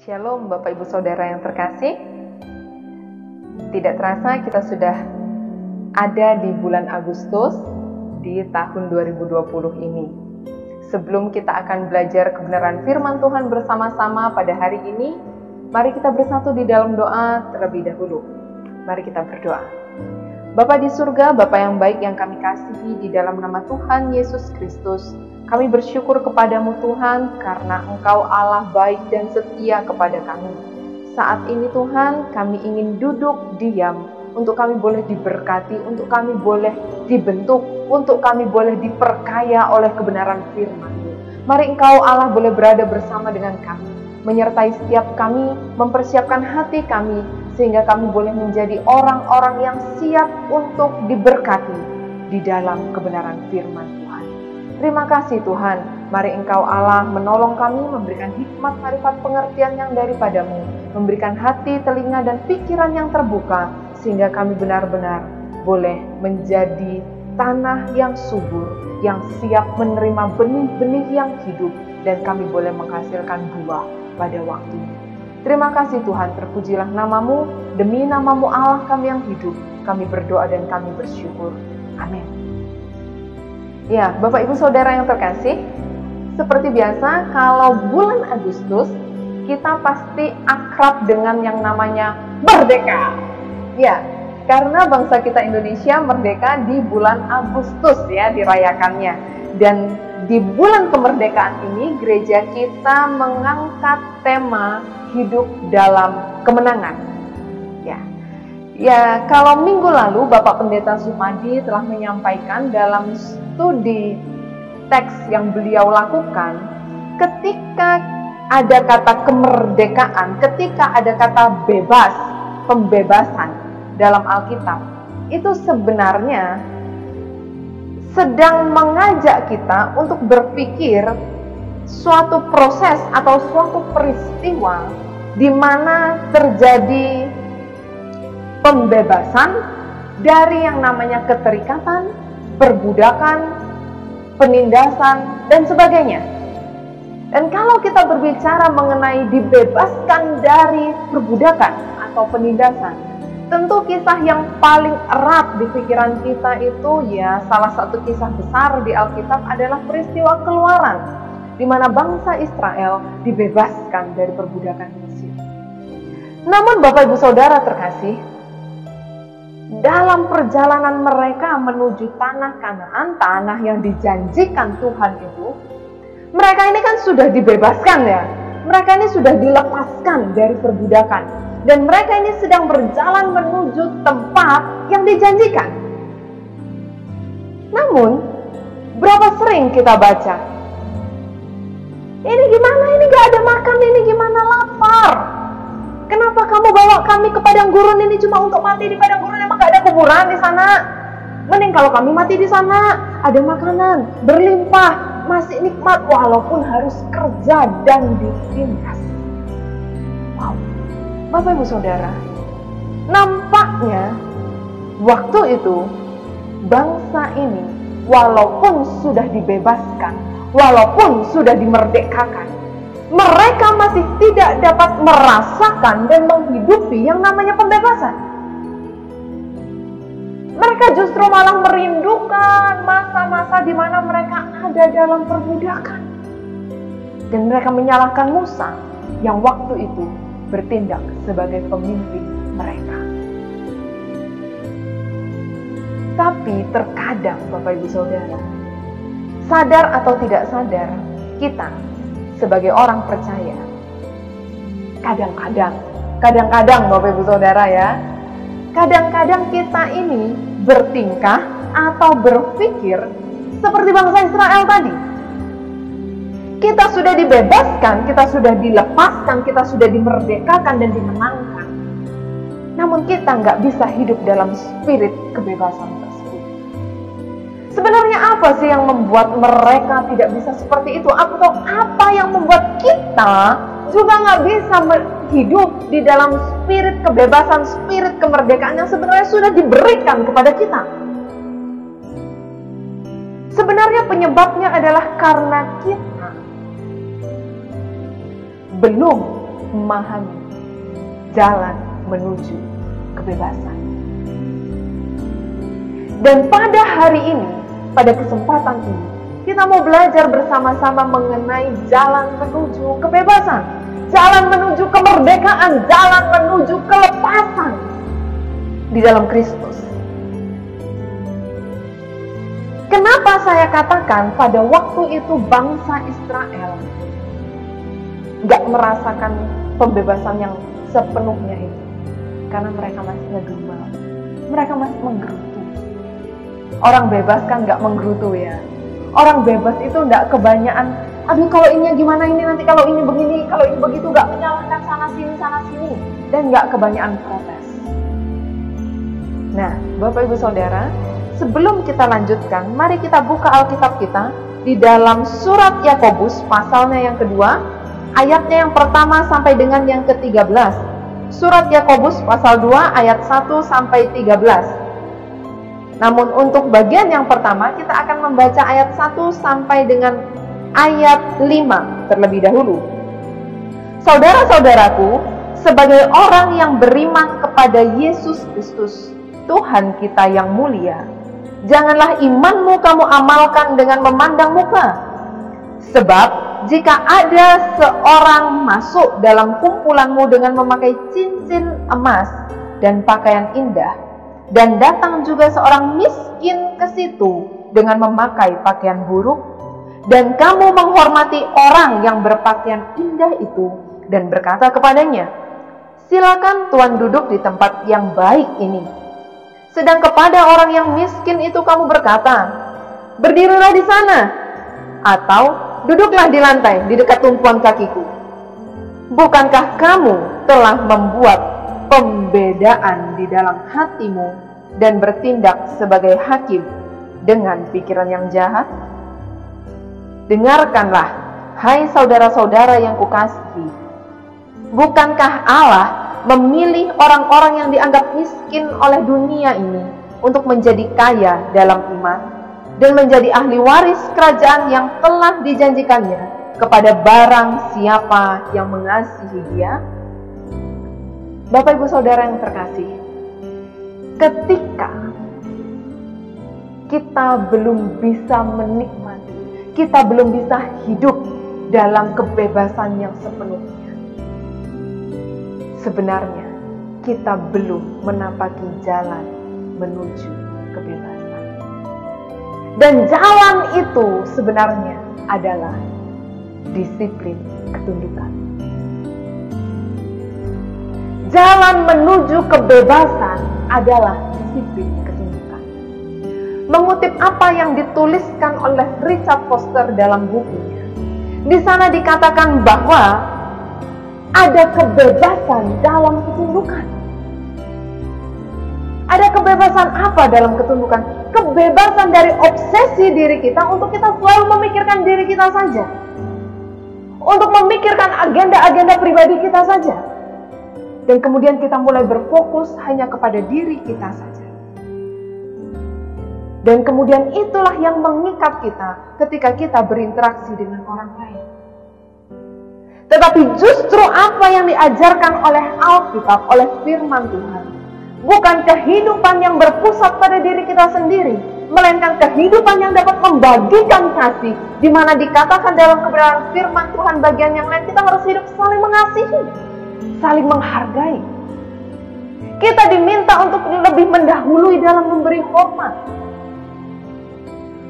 Shalom Bapak Ibu Saudara yang terkasih. Tidak terasa kita sudah ada di bulan Agustus di tahun 2020 ini. Sebelum kita akan belajar kebenaran firman Tuhan bersama-sama pada hari ini, mari kita bersatu di dalam doa terlebih dahulu. Mari kita berdoa. Bapa di surga, Bapa yang baik yang kami kasihi, di dalam nama Tuhan Yesus Kristus, kami bersyukur kepadamu Tuhan karena Engkau Allah baik dan setia kepada kami. Saat ini Tuhan, kami ingin duduk diam untuk kami boleh diberkati, untuk kami boleh dibentuk, untuk kami boleh diperkaya oleh kebenaran firman-Mu. Mari Engkau Allah boleh berada bersama dengan kami, menyertai setiap kami, mempersiapkan hati kami, sehingga kami boleh menjadi orang-orang yang siap untuk diberkati di dalam kebenaran firman Tuhan. Terima kasih Tuhan, mari Engkau Allah menolong kami, memberikan hikmat, marifat, pengertian yang daripadamu, memberikan hati, telinga, dan pikiran yang terbuka, sehingga kami benar-benar boleh menjadi tanah yang subur, yang siap menerima benih-benih yang hidup, dan kami boleh menghasilkan buah pada waktunya. Terima kasih Tuhan, terpujilah namamu, demi namamu Allah kami yang hidup, kami berdoa dan kami bersyukur. Amin. Ya, Bapak Ibu Saudara yang terkasih, seperti biasa kalau bulan Agustus kita pasti akrab dengan yang namanya merdeka. Ya, karena bangsa kita Indonesia merdeka di bulan Agustus ya dirayakannya. Dan di bulan kemerdekaan ini gereja kita mengangkat tema hidup dalam kemenangan. Ya, kalau minggu lalu Bapak Pendeta Sumadi telah menyampaikan dalam studi teks yang beliau lakukan, ketika ada kata kemerdekaan, ketika ada kata bebas, pembebasan dalam Alkitab, itu sebenarnya sedang mengajak kita untuk berpikir suatu proses atau suatu peristiwa di mana terjadi pembebasan dari yang namanya keterikatan, perbudakan, penindasan, dan sebagainya. Dan kalau kita berbicara mengenai dibebaskan dari perbudakan atau penindasan, tentu kisah yang paling erat di pikiran kita itu ya salah satu kisah besar di Alkitab adalah peristiwa Keluaran, di mana bangsa Israel dibebaskan dari perbudakan Mesir. Namun Bapak Ibu Saudara terkasih, dalam perjalanan mereka menuju tanah Kanaan, tanah yang dijanjikan Tuhan itu, mereka ini kan sudah dibebaskan ya. Mereka ini sudah dilepaskan dari perbudakan. Dan mereka ini sedang berjalan menuju tempat yang dijanjikan. Namun, berapa sering kita baca, ini gimana, ini gak ada makan, ini gimana lapar. Kenapa kamu bawa kami ke padang gurun ini cuma untuk mati di padang gurun? Emang gak ada kuburan di sana? Mending kalau kami mati di sana, ada makanan, berlimpah, masih nikmat, walaupun harus kerja dan ditindas. Wow, Bapak Ibu Saudara, nampaknya waktu itu bangsa ini walaupun sudah dibebaskan, walaupun sudah dimerdekakan, mereka masih tidak dapat merasakan dan menghidupi yang namanya pembebasan. Mereka justru malah merindukan masa-masa di mana mereka ada dalam perbudakan. Dan mereka menyalahkan Musa yang waktu itu bertindak sebagai pemimpin mereka. Tapi terkadang Bapak Ibu Saudara, sadar atau tidak sadar, kita sebagai orang percaya, kadang-kadang Bapak Ibu Saudara ya, kadang-kadang kita ini bertingkah atau berpikir seperti bangsa Israel tadi. Kita sudah dibebaskan, kita sudah dilepaskan, kita sudah dimerdekakan dan dimenangkan. Namun kita nggak bisa hidup dalam spirit kebebasan tersebut. Sebenarnya apa sih yang membuat mereka tidak bisa seperti itu? Atau apa yang membuat kita juga nggak bisa hidup di dalam spirit kebebasan, spirit kemerdekaan yang sebenarnya sudah diberikan kepada kita? Sebenarnya penyebabnya adalah karena kita belum memahami jalan menuju kebebasan. Dan pada hari ini, pada kesempatan ini, kita mau belajar bersama-sama mengenai jalan menuju kebebasan, jalan menuju kemerdekaan, jalan menuju kelepasan di dalam Kristus. Kenapa saya katakan pada waktu itu bangsa Israel gak merasakan pembebasan yang sepenuhnya itu? Karena mereka masih ngegembal, mereka masih menggerutu. Orang bebas kan gak menggerutu ya. Orang bebas itu gak kebanyakan, aduh kalau ini gimana ini, nanti kalau ini begini, kalau ini begitu, gak menyalahkan sana sini, dan gak kebanyakan protes. Nah, Bapak Ibu Saudara, sebelum kita lanjutkan, mari kita buka Alkitab kita di dalam surat Yakobus pasalnya yang kedua, ayatnya yang pertama sampai dengan yang ke-13. Surat Yakobus pasal 2 ayat 1 sampai 13. Namun untuk bagian yang pertama kita akan membaca ayat 1 sampai dengan ayat 5 terlebih dahulu. Saudara-saudaraku, sebagai orang yang beriman kepada Yesus Kristus, Tuhan kita yang mulia, janganlah imanmu kamu amalkan dengan memandang muka. Sebab jika ada seorang masuk dalam kumpulanmu dengan memakai cincin emas dan pakaian indah, dan datang juga seorang miskin ke situ dengan memakai pakaian buruk, dan kamu menghormati orang yang berpakaian indah itu dan berkata kepadanya, silakan Tuhan duduk di tempat yang baik ini. Sedang kepada orang yang miskin itu kamu berkata, berdirilah di sana, atau duduklah di lantai di dekat tumpuan kakiku. Bukankah kamu telah membuat pembedaan di dalam hatimu dan bertindak sebagai hakim dengan pikiran yang jahat? Dengarkanlah, hai saudara-saudara yang kukasihi. Bukankah Allah memilih orang-orang yang dianggap miskin oleh dunia ini untuk menjadi kaya dalam iman dan menjadi ahli waris kerajaan yang telah dijanjikannya kepada barang siapa yang mengasihi Dia? Bapak Ibu Saudara yang terkasih, ketika kita belum bisa menikmati, kita belum bisa hidup dalam kebebasan yang sepenuhnya, sebenarnya kita belum menapaki jalan menuju kebebasan. Dan jalan itu sebenarnya adalah disiplin ketundukan. Jalan menuju kebebasan adalah disiplin ketundukan. Mengutip apa yang dituliskan oleh Richard Foster dalam bukunya, di sana dikatakan bahwa ada kebebasan dalam ketundukan. Ada kebebasan apa dalam ketundukan? Kebebasan dari obsesi diri kita untuk kita selalu memikirkan diri kita saja, untuk memikirkan agenda-agenda pribadi kita saja, dan kemudian kita mulai berfokus hanya kepada diri kita saja. Dan kemudian itulah yang mengikat kita ketika kita berinteraksi dengan orang lain. Tetapi justru apa yang diajarkan oleh Alkitab, oleh firman Tuhan, bukan kehidupan yang berpusat pada diri kita sendiri, melainkan kehidupan yang dapat membagikan kasih, di mana dikatakan dalam kebenaran firman Tuhan bagian yang lain, kita harus hidup saling mengasihi, saling menghargai. Kita diminta untuk lebih mendahului dalam memberi hormat.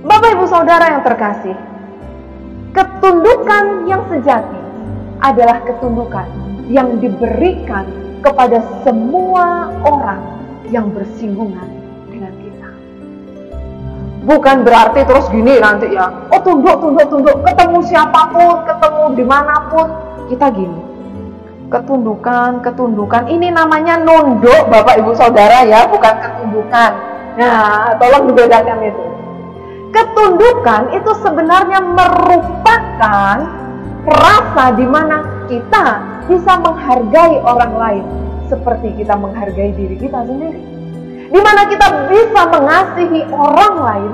Bapak Ibu Saudara yang terkasih, ketundukan yang sejati adalah ketundukan yang diberikan kepada semua orang yang bersinggungan dengan kita. Bukan berarti terus gini nanti ya, oh tunduk, ketemu siapapun, ketemu dimanapun, kita gini. Ketundukan, ini namanya nunduk Bapak Ibu Saudara ya, bukan ketundukan. Nah, tolong dibedakan itu. Ketundukan itu sebenarnya merupakan rasa di mana kita bisa menghargai orang lain seperti kita menghargai diri kita sendiri. Di mana kita bisa mengasihi orang lain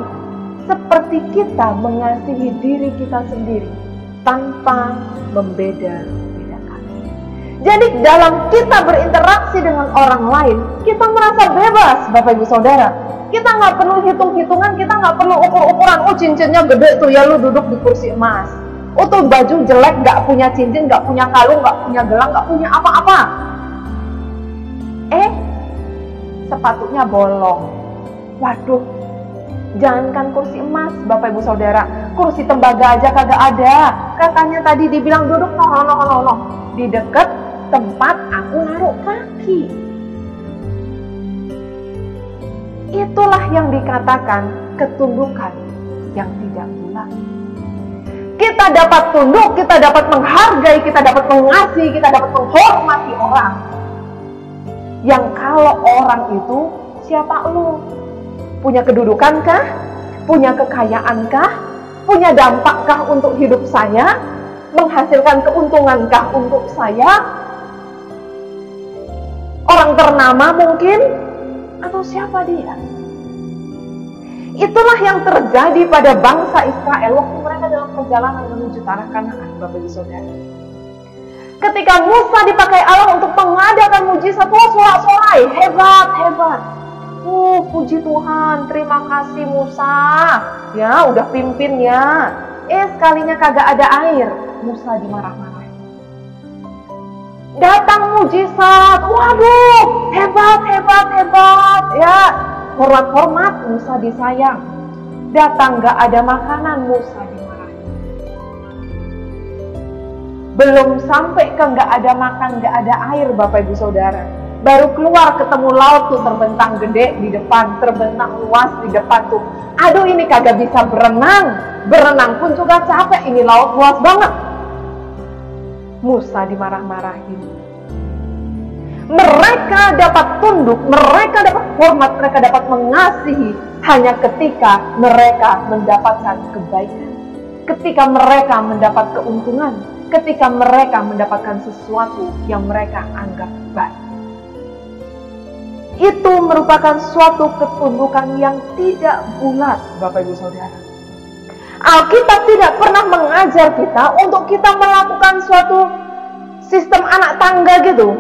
seperti kita mengasihi diri kita sendiri tanpa membeda-bedakan. Jadi dalam kita berinteraksi dengan orang lain, kita merasa bebas, Bapak Ibu Saudara. Kita nggak perlu hitung-hitungan, kita nggak perlu ukur-ukuran. Oh, cincinnya gede tuh ya, lu duduk di kursi emas. Oh, tuh baju jelek, nggak punya cincin, nggak punya kalung, nggak punya gelang, nggak punya apa-apa. Sepatunya bolong. Waduh, jangankan kursi emas, Bapak Ibu Saudara, kursi tembaga aja kagak ada. Katanya tadi dibilang duduk no, di dekat tempat aku naruh kaki. Itulah yang dikatakan ketundukan yang tidak bulat. Kita dapat tunduk, kita dapat menghargai, kita dapat mengasihi, kita dapat menghormati orang. Yang kalau orang itu siapa lu? Punya kedudukankah? Punya kekayaankah? Punya dampakkah untuk hidup saya? Menghasilkan keuntungankah untuk saya? Orang ternama mungkin? Atau siapa dia? Itulah yang terjadi pada bangsa Israel waktu mereka dalam perjalanan menuju tanah Kanaan, Bapak Ibu Saudara. Ketika Musa dipakai Allah untuk mengadakan mujizat, sorak-sorai, hebat. Puji Tuhan, terima kasih Musa. Ya, udah pimpin ya. Sekalinya kagak ada air, Musa dimarah-marahin. Datang mujizat, waduh, hebat. Ya, hormat, Musa disayang. Datang gak ada makanan, Musa dimarahin. Belum sampai ke gak ada makan, gak ada air, Bapak Ibu Saudara. Baru keluar ketemu laut tuh terbentang gede di depan, terbentang luas di depan tuh. Aduh, ini kagak bisa berenang. Berenang pun juga capek, ini laut luas banget. Musa dimarah-marahin. Mereka dapat tunduk, mereka dapat hormat, mereka dapat mengasihi hanya ketika mereka mendapatkan kebaikan, ketika mereka mendapat keuntungan, ketika mereka mendapatkan sesuatu yang mereka anggap baik. Itu merupakan suatu ketundukan yang tidak bulat, Bapak Ibu Saudara. Alkitab tidak pernah mengajar kita untuk kita melakukan suatu sistem anak tangga gitu.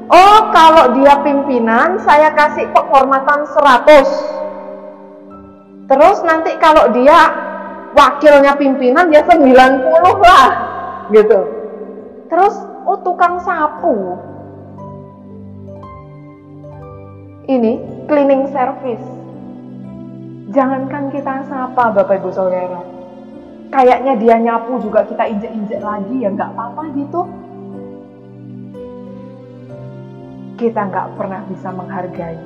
Oh, kalau dia pimpinan, saya kasih penghormatan 100. Terus nanti kalau dia wakilnya pimpinan, ya 90 lah, gitu. Terus, tukang sapu. Ini cleaning service. Jangankan kita sapa, Bapak Ibu Saudara. Kayaknya dia nyapu juga kita injek-injek lagi, ya nggak apa-apa gitu. Kita nggak pernah bisa menghargai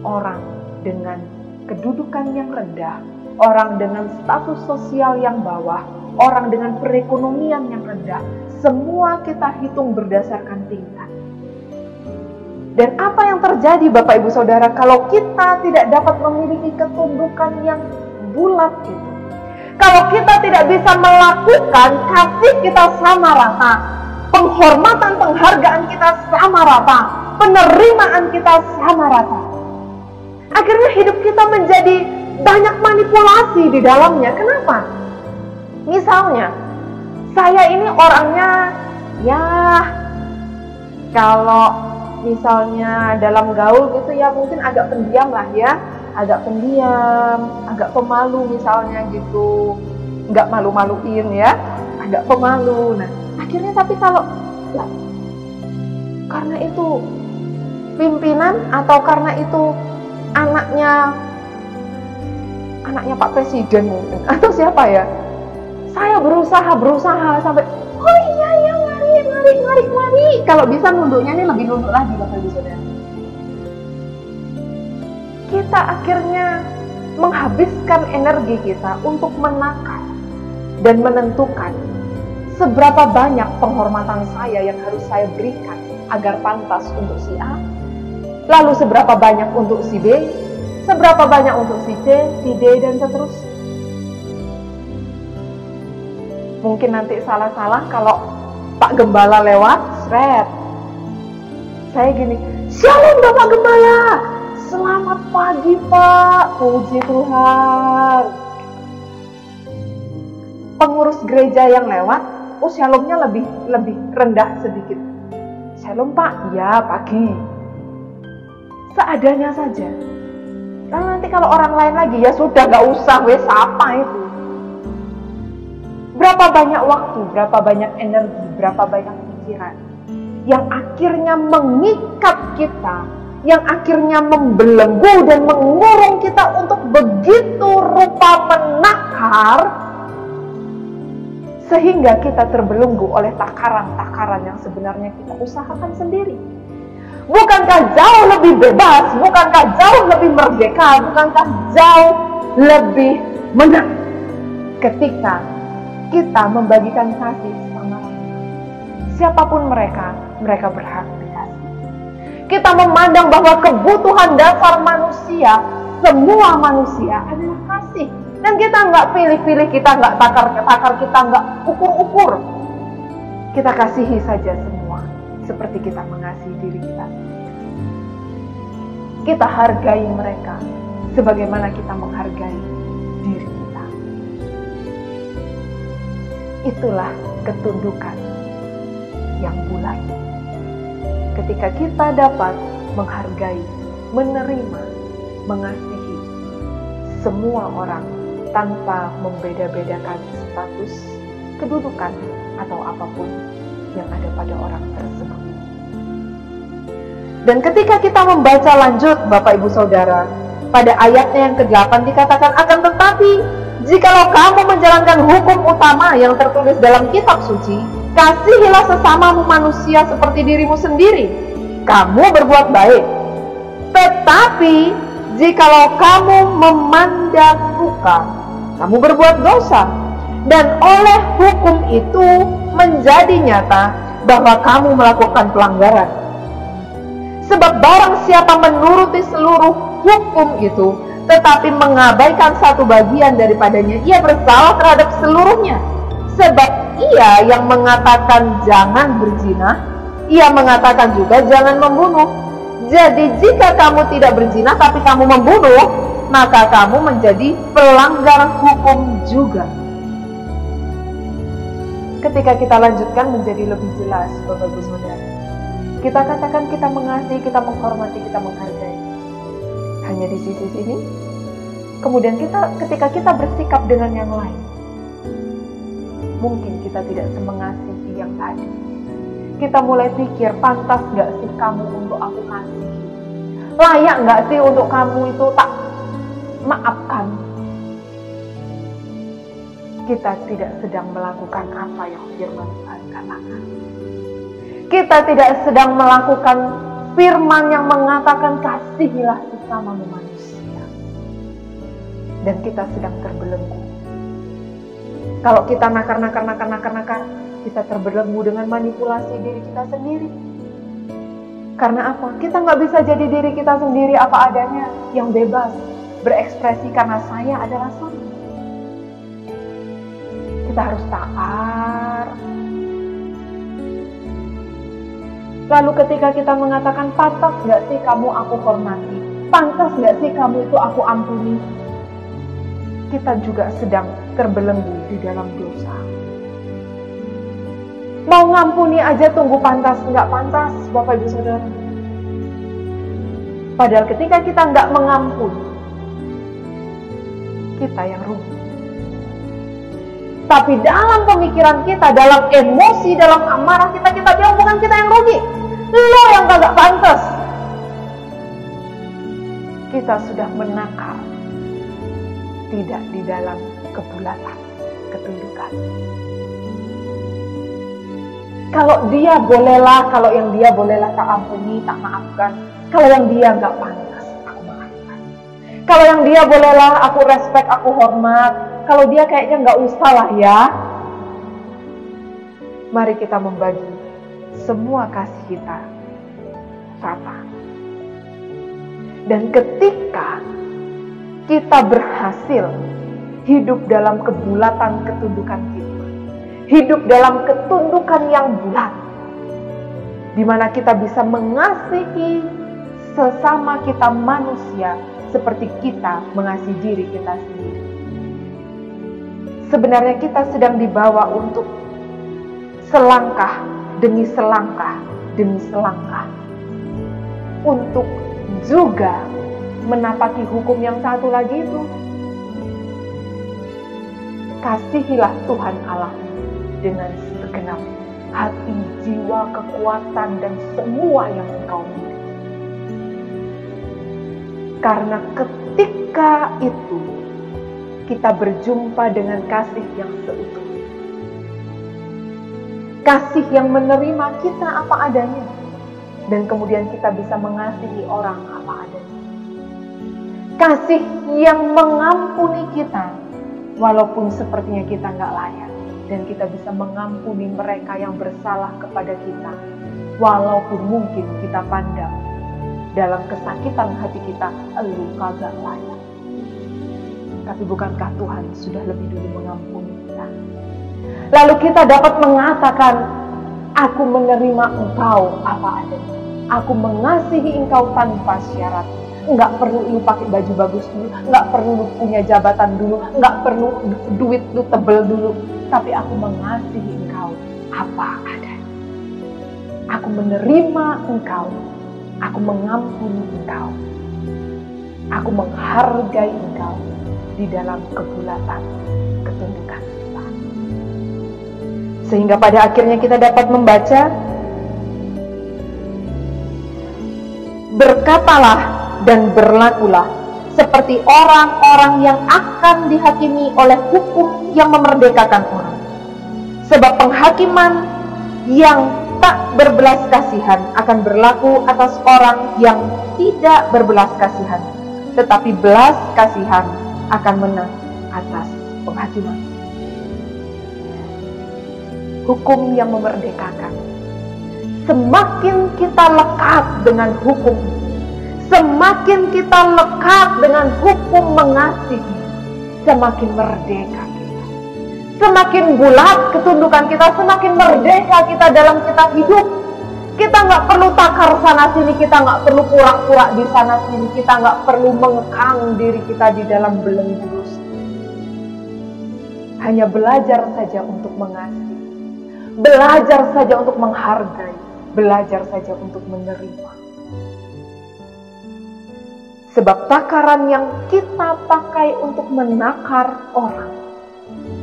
orang dengan kedudukan yang rendah, orang dengan status sosial yang bawah, orang dengan perekonomian yang rendah. Semua kita hitung berdasarkan tingkat. Dan apa yang terjadi, Bapak Ibu Saudara, kalau kita tidak dapat memiliki ketundukan yang bulat itu? Kalau kita tidak bisa melakukan kasih kita sama rata, penghormatan, penghargaan kita sama rata, penerimaan kita sama rata, akhirnya hidup kita menjadi banyak manipulasi di dalamnya. Kenapa? Misalnya, saya ini orangnya, ya kalau misalnya dalam gaul gitu ya mungkin agak pendiam lah ya, agak pemalu misalnya gitu, nggak malu-maluin ya, agak pemalu. Nah akhirnya tapi kalau karena itu pimpinan atau karena itu anaknya Pak Presiden mungkin atau siapa ya, saya berusaha sampai oh iya mari. Kalau bisa nunduknya ini lebih nunduk lagi, Bapak Ibu Saudara. Kita akhirnya menghabiskan energi kita untuk menakar dan menentukan seberapa banyak penghormatan saya yang harus saya berikan agar pantas untuk si A, lalu seberapa banyak untuk si B, seberapa banyak untuk si C, si D, dan seterusnya. Mungkin nanti salah-salah kalau Pak Gembala lewat, seret. Saya gini, Shalom Bapak Gembala, selamat pagi Pak, puji Tuhan. Pengurus gereja yang lewat, shalomnya lebih rendah sedikit. Shalom Pak, ya pagi. Seadanya saja. Lalu nanti kalau orang lain lagi, ya sudah gak usah, wes apa itu. Berapa banyak waktu, berapa banyak energi, berapa banyak pikiran yang akhirnya mengikat kita, yang akhirnya membelenggu dan mengurung kita untuk begitu rupa menakar, sehingga kita terbelenggu oleh takaran-takaran yang sebenarnya kita usahakan sendiri. Bukankah jauh lebih bebas? Bukankah jauh lebih merdeka? Bukankah jauh lebih menang ketika kita membagikan kasih sama orang? Siapapun mereka berhak dikasih. Kita memandang bahwa kebutuhan dasar manusia, semua manusia adalah kasih. Dan kita nggak pilih-pilih, kita nggak takar-takar, kita nggak ukur-ukur. Kita kasihi saja semua, seperti kita mengasihi diri kita sendiri. Kita hargai mereka, sebagaimana kita menghargai diri kita. Itulah ketundukan yang bulat. Ketika kita dapat menghargai, menerima, mengasihi semua orang, tanpa membeda-bedakan status, kedudukan, atau apapun yang ada pada orang tersebut. Dan ketika kita membaca lanjut, Bapak Ibu Saudara, pada ayatnya yang ke-8 dikatakan, akan tetapi, jikalau kamu menjalankan hukum utama yang tertulis dalam kitab suci, kasihilah sesamamu manusia seperti dirimu sendiri. Kamu berbuat baik. Tetapi, jikalau kamu memandang muka, kamu berbuat dosa, dan oleh hukum itu menjadi nyata bahwa kamu melakukan pelanggaran. Sebab barang siapa menuruti seluruh hukum itu, tetapi mengabaikan satu bagian daripadanya, ia bersalah terhadap seluruhnya. Sebab ia yang mengatakan jangan berzina, ia mengatakan juga jangan membunuh. Jadi jika kamu tidak berzina tapi kamu membunuh, maka kamu menjadi pelanggar hukum juga. Ketika kita lanjutkan menjadi lebih jelas, Bapak Ibu Saudara, kita katakan kita mengasihi, kita menghormati, kita menghargai. Hanya di sisi sini. Kemudian ketika kita bersikap dengan yang lain, mungkin kita tidak semengasihi yang tadi. Kita mulai pikir, pantas gak sih kamu untuk aku kasih? Layak gak sih untuk kamu itu tak maafkan? Kita tidak sedang melakukan apa yang firman Tuhan katakan. Kita tidak sedang melakukan firman yang mengatakan kasihilah sesamamu manusia. Dan kita sedang terbelenggu. Kalau kita nakar, kita terbelenggu dengan manipulasi diri kita sendiri. Karena apa? Kita nggak bisa jadi diri kita sendiri apa adanya, yang bebas berekspresi karena saya adalah saya. Kita harus takar. Lalu ketika kita mengatakan, pantas nggak sih kamu aku hormati? Pantas nggak sih kamu itu aku ampuni? Kita juga sedang terbelenggu di dalam dosa. Mau ngampuni aja tunggu pantas, nggak pantas, Bapak Ibu Saudara. Padahal ketika kita nggak mengampuni, kita yang rugi. Tapi dalam pemikiran kita, dalam emosi, dalam amarah kita bilang bukan kita yang rugi. Lo yang kagak pantas. Kita sudah menakar, tidak di dalam kebulatan, ketundukan. Kalau dia bolehlah, kalau yang dia bolehlah tak ampuni, tak maafkan. Kalau yang dia nggak pantas, aku maafkan. Kalau yang dia bolehlah, aku respect, aku hormat. Kalau dia kayaknya nggak usah lah ya. Mari kita membagi semua kasih kita rata. Dan ketika kita berhasil hidup dalam kebulatan ketundukan kita, hidup dalam ketundukan yang bulat, di mana kita bisa mengasihi sesama kita manusia seperti kita mengasihi diri kita sendiri. Sebenarnya kita sedang dibawa untuk selangkah demi selangkah demi selangkah untuk juga menapaki hukum yang satu lagi itu. Kasihilah Tuhan Allah dengan segenap hati, jiwa, kekuatan, dan semua yang engkau miliki. Karena ketika itu kita berjumpa dengan kasih yang seutuhnya. Kasih yang menerima kita apa adanya. Dan kemudian kita bisa mengasihi orang apa adanya. Kasih yang mengampuni kita walaupun sepertinya kita nggak layak. Dan kita bisa mengampuni mereka yang bersalah kepada kita walaupun mungkin kita pandang dalam kesakitan hati kita, elu kagak layak. Tapi bukankah Tuhan sudah lebih dulu mengampuni kita? Lalu kita dapat mengatakan, aku menerima engkau apa adanya. Aku mengasihi engkau tanpa syarat. Enggak perlu lu pakai baju bagus dulu, enggak perlu lu punya jabatan dulu, enggak perlu duit lu tebel dulu. Tapi aku mengasihi engkau apa adanya. Aku menerima engkau. Aku mengampuni engkau. Aku menghargai engkau di dalam kebulatan ketundukan kita. Sehingga pada akhirnya kita dapat membaca, berkatalah dan berlakulah seperti orang-orang yang akan dihakimi oleh hukum yang memerdekakan orang. Sebab penghakiman yang tak berbelas kasihan akan berlaku atas orang yang tidak berbelas kasihan, tetapi belas kasihan akan menang atas penghakiman. Hukum yang memerdekakan. Semakin kita lekat dengan hukum, semakin kita lekat dengan hukum mengasihi, semakin merdeka kita. Semakin bulat ketundukan kita, semakin merdeka kita dalam kita hidup. Kita nggak perlu takar sana sini, kita nggak perlu pura-pura di sana sini, kita nggak perlu mengekang diri kita di dalam belenggu. Hanya belajar saja untuk mengasihi, belajar saja untuk menghargai, belajar saja untuk menerima. Sebab takaran yang kita pakai untuk menakar orang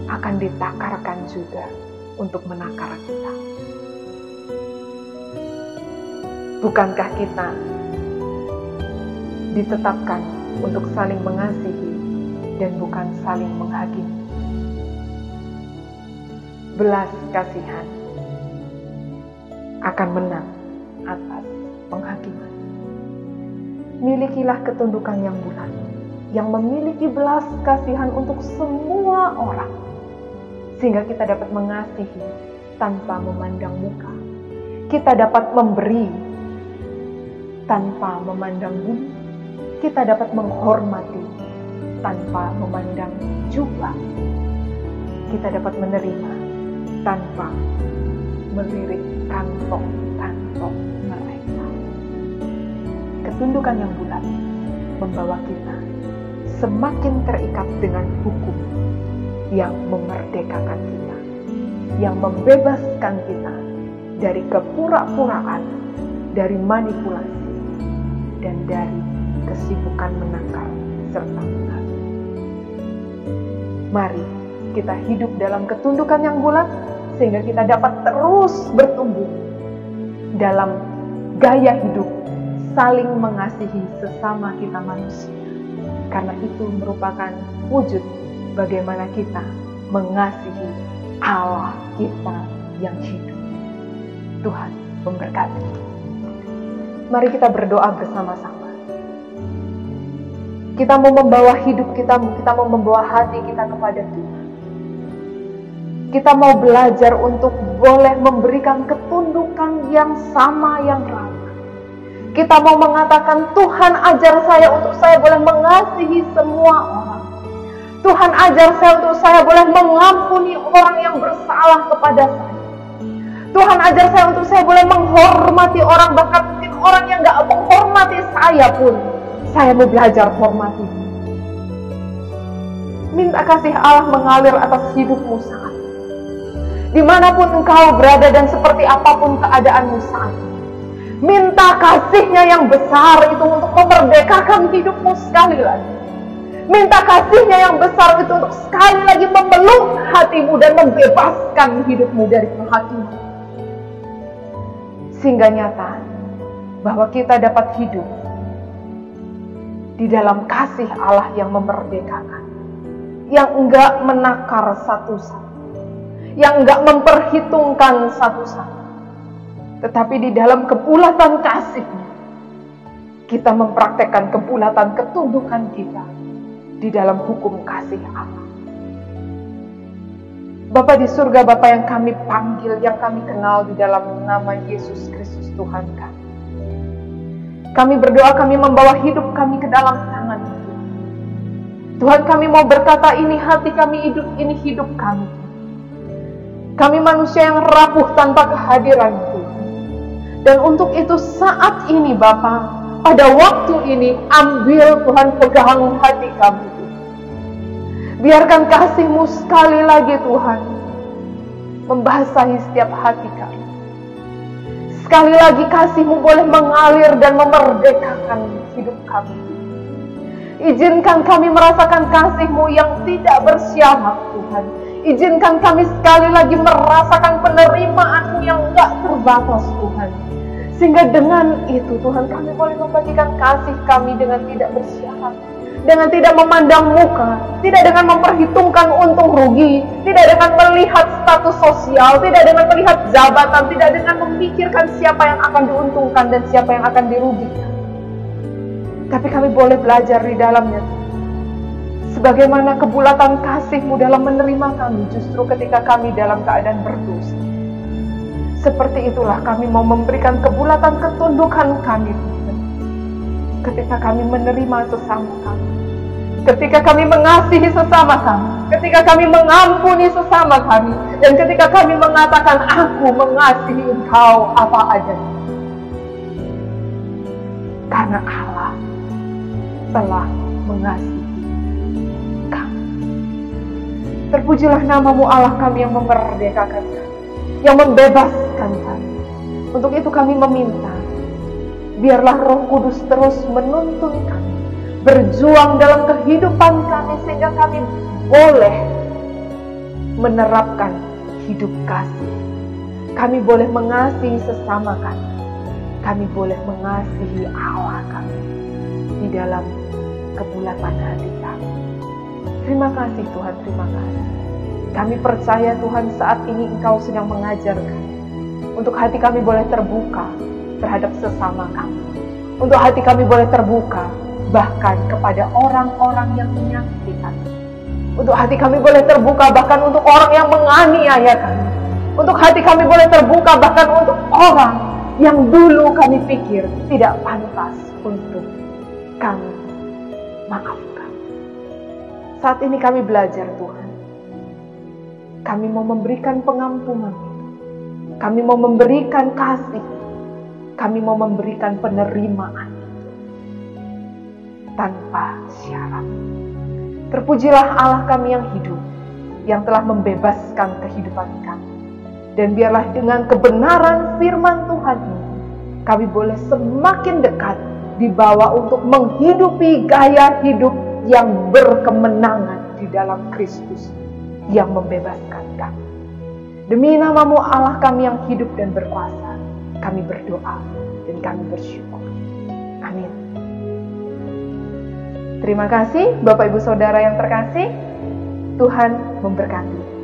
akan ditakarkan juga untuk menakar kita. Bukankah kita ditetapkan untuk saling mengasihi dan bukan saling menghakimi? Belas kasihan akan menang atas penghakiman. Milikilah ketundukan yang bulat, yang memiliki belas kasihan untuk semua orang, sehingga kita dapat mengasihi tanpa memandang muka. Kita dapat memberi tanpa memandang bumi. Kita dapat menghormati tanpa memandang jubah. Kita dapat menerima tanpa melirik kantong-kantong mereka. Ketundukan yang bulat membawa kita semakin terikat dengan hukum yang memerdekakan kita, yang membebaskan kita dari kepura-puraan, dari manipulasi, dan dari kesibukan menakar serta menghakimi. Mari kita hidup dalam ketundukan yang bulat, sehingga kita dapat terus bertumbuh dalam gaya hidup saling mengasihi sesama kita manusia. Karena itu merupakan wujud bagaimana kita mengasihi Allah kita yang hidup. Tuhan memberkati. Mari kita berdoa bersama-sama. Kita mau membawa hidup kita mau membawa hati kita kepada Tuhan. Kita mau belajar untuk boleh memberikan ketundukan yang sama, yang ramah. Kita mau mengatakan, Tuhan ajar saya untuk saya boleh mengasihi semua orang. Tuhan ajar saya untuk saya boleh mengampuni orang yang bersalah kepada saya. Tuhan ajar saya untuk saya boleh menghormati orang, bahkan mungkin orang yang gak menghormati saya pun, saya mau belajar hormati. Minta kasih Allah mengalir atas hidupmu saat ini. Dimanapun engkau berada dan seperti apapun keadaanmu saat ini, Minta kasih-Nya yang besar itu untuk memerdekakan hidupmu sekali lagi. Minta kasih-Nya yang besar itu untuk sekali lagi memeluk hatimu dan membebaskan hidupmu dari kehakiman. Sehingga nyata bahwa kita dapat hidup di dalam kasih Allah yang memerdekakan, yang enggak menakar satu-satu, yang enggak memperhitungkan satu-satu, tetapi di dalam kebulatan kasih-Nya kita mempraktekkan kebulatan ketundukan kita di dalam hukum kasih Allah. Bapa di surga, Bapa yang kami panggil, yang kami kenal di dalam nama Yesus Kristus Tuhan kami. Kami berdoa, kami membawa hidup kami ke dalam tangan Tuhan. Tuhan, kami mau berkata, ini hati kami, ini hidup kami. Kami manusia yang rapuh tanpa kehadiran Tuhan. Dan untuk itu saat ini Bapa, pada waktu ini, ambil Tuhan, pegang hati kami. Biarkan kasih-Mu sekali lagi Tuhan membasahi setiap hati kami. Sekali lagi kasih-Mu boleh mengalir dan memerdekakan hidup kami. Izinkan kami merasakan kasih-Mu yang tidak bersyarat Tuhan. Izinkan kami sekali lagi merasakan penerimaan-Mu yang enggak terbatas Tuhan. Sehingga dengan itu Tuhan, kami boleh membagikan kasih kami dengan tidak bersyarat, dengan tidak memandang muka, tidak dengan memperhitungkan untung rugi, tidak dengan melihat status sosial, tidak dengan melihat jabatan, tidak dengan memikirkan siapa yang akan diuntungkan dan siapa yang akan dirugikan. Tapi kami boleh belajar di dalamnya, sebagaimana kebulatan kasih-Mu dalam menerima kami justru ketika kami dalam keadaan berdosa. Seperti itulah kami mau memberikan kebulatan ketundukan kami ketika kami menerima sesama kami, ketika kami mengasihi sesama kami, ketika kami mengampuni sesama kami, dan ketika kami mengatakan, aku mengasihi engkau apa adanya. Karena Allah telah mengasihi kami. Terpujilah nama-Mu Allah kami yang memerdekakan kami, yang membebaskan kami. Untuk itu kami meminta, biarlah Roh Kudus terus menuntun kami, berjuang dalam kehidupan kami, sehingga kami boleh menerapkan hidup kasih. Kami boleh mengasihi sesama kami. Kami boleh mengasihi Allah kami di dalam kebulatan hati kami. Terima kasih Tuhan, terima kasih. Kami percaya Tuhan, saat ini Engkau sedang mengajar kami, untuk hati kami boleh terbuka terhadap sesama kami, untuk hati kami boleh terbuka bahkan kepada orang-orang yang menyakiti kami, untuk hati kami boleh terbuka bahkan untuk orang yang menganiaya kami, untuk hati kami boleh terbuka bahkan untuk orang yang dulu kami pikir tidak pantas untuk kami maafkan. Saat ini kami belajar Tuhan, kami mau memberikan pengampunan, kami mau memberikan kasih, kami mau memberikan penerimaan tanpa syarat. Terpujilah Allah kami yang hidup, yang telah membebaskan kehidupan kami. Dan biarlah dengan kebenaran firman Tuhan ini, kami boleh semakin dekat dibawa untuk menghidupi gaya hidup yang berkemenangan di dalam Kristus yang membebaskan kami. Demi nama-Mu Allah kami yang hidup dan berkuasa, kami berdoa dan kami bersyukur. Amin. Terima kasih Bapak Ibu Saudara yang terkasih. Tuhan memberkati.